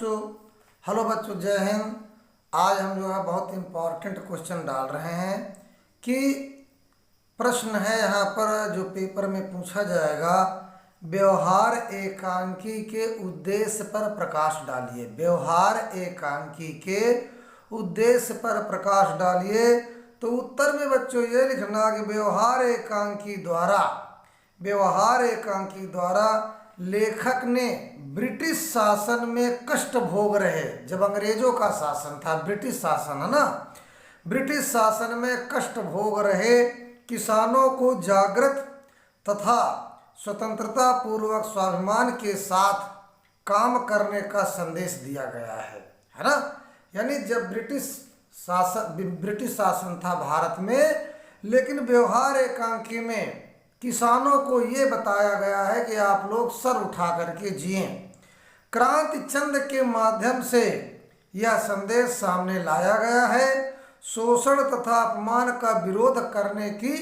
बच्चों। हेलो बच्चों, जय हिंद। आज हम जो है बहुत इम्पोर्टेंट क्वेश्चन डाल रहे हैं कि प्रश्न है यहाँ पर जो पेपर में पूछा जाएगा, व्यवहार एकांकी के उद्देश्य पर प्रकाश डालिए। व्यवहार एकांकी के उद्देश्य पर प्रकाश डालिए। तो उत्तर में बच्चों ये लिखना कि व्यवहार एकांकी द्वारा लेखक ने ब्रिटिश शासन में कष्ट भोग रहे, जब अंग्रेजों का शासन था, ब्रिटिश शासन है ना, ब्रिटिश शासन में कष्ट भोग रहे किसानों को जागृत तथा स्वतंत्रता पूर्वक स्वाभिमान के साथ काम करने का संदेश दिया गया है ना। यानी जब ब्रिटिश शासन था भारत में, लेकिन व्यवहार एकांकी में किसानों को ये बताया गया है कि आप लोग सर उठा करके जिए। क्रांति चंद के माध्यम से यह संदेश सामने लाया गया है। शोषण तथा अपमान का विरोध करने की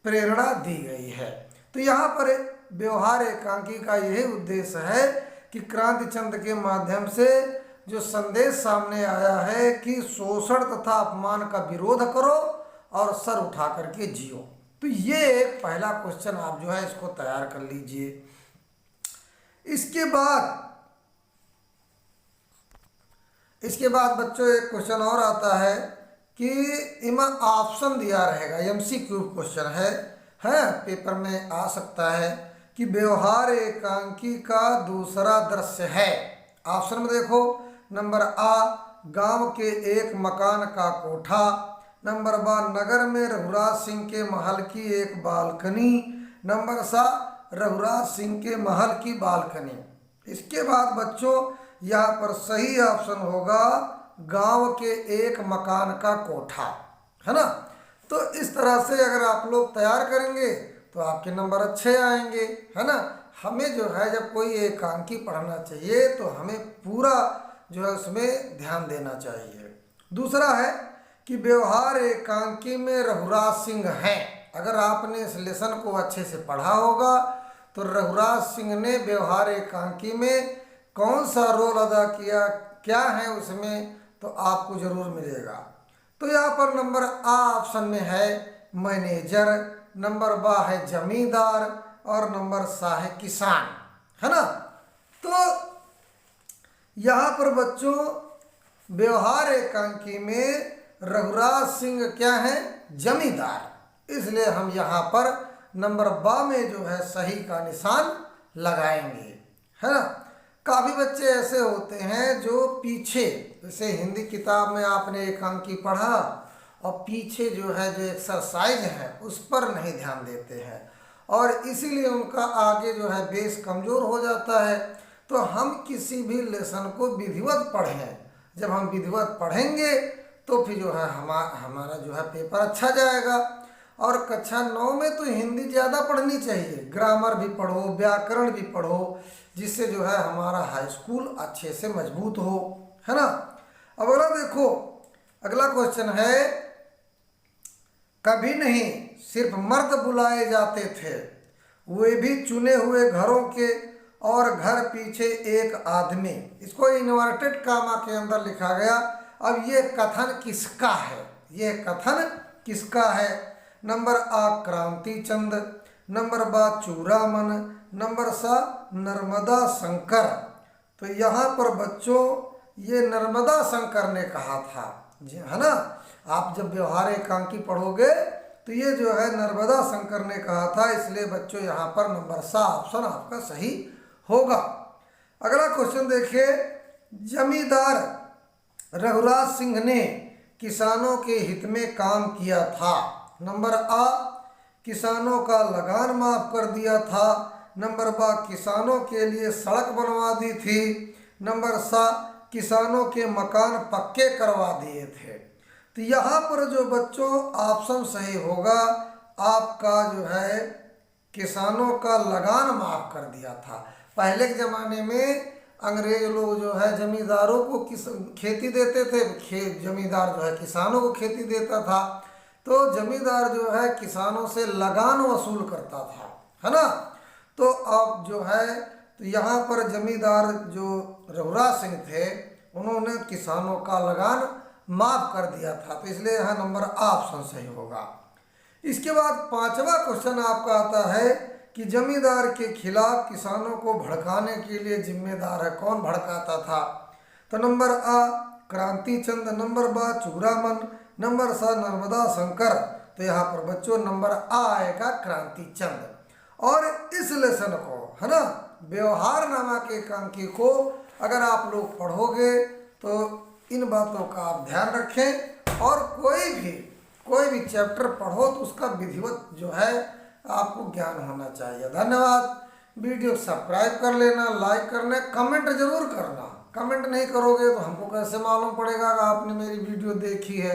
प्रेरणा दी गई है। तो यहाँ पर व्यवहार एकांकी का यही उद्देश्य है कि क्रांति चंद के माध्यम से जो संदेश सामने आया है कि शोषण तथा अपमान का विरोध करो और सर उठा करके जियो। तो ये एक पहला क्वेश्चन आप जो है इसको तैयार कर लीजिए। इसके बाद बच्चों एक क्वेश्चन और आता है कि इमा ऑप्शन दिया रहेगा, एमसीक्यू क्वेश्चन है पेपर में आ सकता है कि व्यवहार एकांकी का दूसरा दृश्य है। ऑप्शन में देखो, नंबर आ गांव के एक मकान का कोठा, नंबर बा नगर में रघुराज सिंह के महल की एक बालकनी, नंबर सा रघुराज सिंह के महल की बालकनी। इसके बाद बच्चों यहाँ पर सही ऑप्शन होगा गांव के एक मकान का कोठा, है ना। तो इस तरह से अगर आप लोग तैयार करेंगे तो आपके नंबर अच्छे आएंगे, है ना। हमें जो है जब कोई एकांकी पढ़ना चाहिए तो हमें पूरा जो है उसमें ध्यान देना चाहिए। दूसरा है कि व्यवहार एकांकी में रघुराज सिंह हैं। अगर आपने इस लेसन को अच्छे से पढ़ा होगा तो रघुराज सिंह ने व्यवहार एकांकी में कौन सा रोल अदा किया, क्या है उसमें, तो आपको जरूर मिलेगा। तो यहाँ पर नंबर आ ऑप्शन में है मैनेजर, नंबर बा है जमींदार और नंबर सा है किसान, है ना। तो यहाँ पर बच्चों व्यवहार एकांकी में रघुराज सिंह क्या है, जमींदार, इसलिए हम यहाँ पर नंबर बा में जो है सही का निशान लगाएंगे, है ना। काफ़ी बच्चे ऐसे होते हैं जो पीछे, जैसे हिंदी किताब में आपने एकांकी पढ़ा और पीछे जो है जो एक्सरसाइज है उस पर नहीं ध्यान देते हैं और इसीलिए उनका आगे जो है बेस कमज़ोर हो जाता है। तो हम किसी भी लेसन को विधिवत पढ़ें। जब हम विधिवत पढ़ेंगे तो फिर जो है हमारा जो है पेपर अच्छा जाएगा। और कक्षा 9 में तो हिंदी ज़्यादा पढ़नी चाहिए, ग्रामर भी पढ़ो, व्याकरण भी पढ़ो, जिससे जो है हमारा हाई स्कूल अच्छे से मजबूत हो, है ना। अब अगला देखो, अगला क्वेश्चन है, कभी नहीं सिर्फ मर्द बुलाए जाते थे, वे भी चुने हुए घरों के, और घर पीछे एक आदमी। इसको इन्वर्टेड कामा के अंदर लिखा गया। अब ये कथन किसका है, ये कथन किसका है? नंबर आ क्रांति चंद, नंबर बा चूड़ामन, नंबर सा नर्मदा शंकर। तो यहाँ पर बच्चों ये नर्मदा शंकर ने कहा था, जी है ना। आप जब व्यवहार एकांकी पढ़ोगे तो ये जो है नर्मदा शंकर ने कहा था, इसलिए बच्चों यहाँ पर नंबर सा ऑप्शन आपका सही होगा। अगला क्वेश्चन देखिए, जमींदार रघुराज सिंह ने किसानों के हित में काम किया था। नंबर आ किसानों का लगान माफ कर दिया था, नंबर बा किसानों के लिए सड़क बनवा दी थी, नंबर सा किसानों के मकान पक्के करवा दिए थे। तो यहाँ पर जो बच्चों ऑप्शन सही होगा आपका जो है किसानों का लगान माफ कर दिया था। पहले के ज़माने में अंग्रेज लोग जो है जमींदारों को खेती देते थे, जमींदार जो है किसानों को खेती देता था, तो जमींदार जो है किसानों से लगान वसूल करता था, है ना। तो अब जो है तो यहाँ पर जमींदार जो रघुराज सिंह थे उन्होंने किसानों का लगान माफ कर दिया था, तो इसलिए यहाँ नंबर ऑप्शन सही होगा। इसके बाद पांचवा क्वेश्चन आपका आता है कि जमींदार के खिलाफ किसानों को भड़काने के लिए जिम्मेदार है, कौन भड़काता था? तो नंबर आ क्रांति चंद, नंबर बा चूड़ामन, नंबर सा नर्मदा शंकर। तो यहाँ पर बच्चों नंबर आ आएगा क्रांति चंद। और इस लेसन को है ना, व्यवहार नामा के एकांकी को अगर आप लोग पढ़ोगे तो इन बातों का आप ध्यान रखें, और कोई भी चैप्टर पढ़ो तो उसका विधिवत जो है आपको ज्ञान होना चाहिए। धन्यवाद। वीडियो सब्सक्राइब कर लेना, लाइक करना, कमेंट जरूर करना। कमेंट नहीं करोगे तो हमको कैसे मालूम पड़ेगा कि आपने मेरी वीडियो देखी है।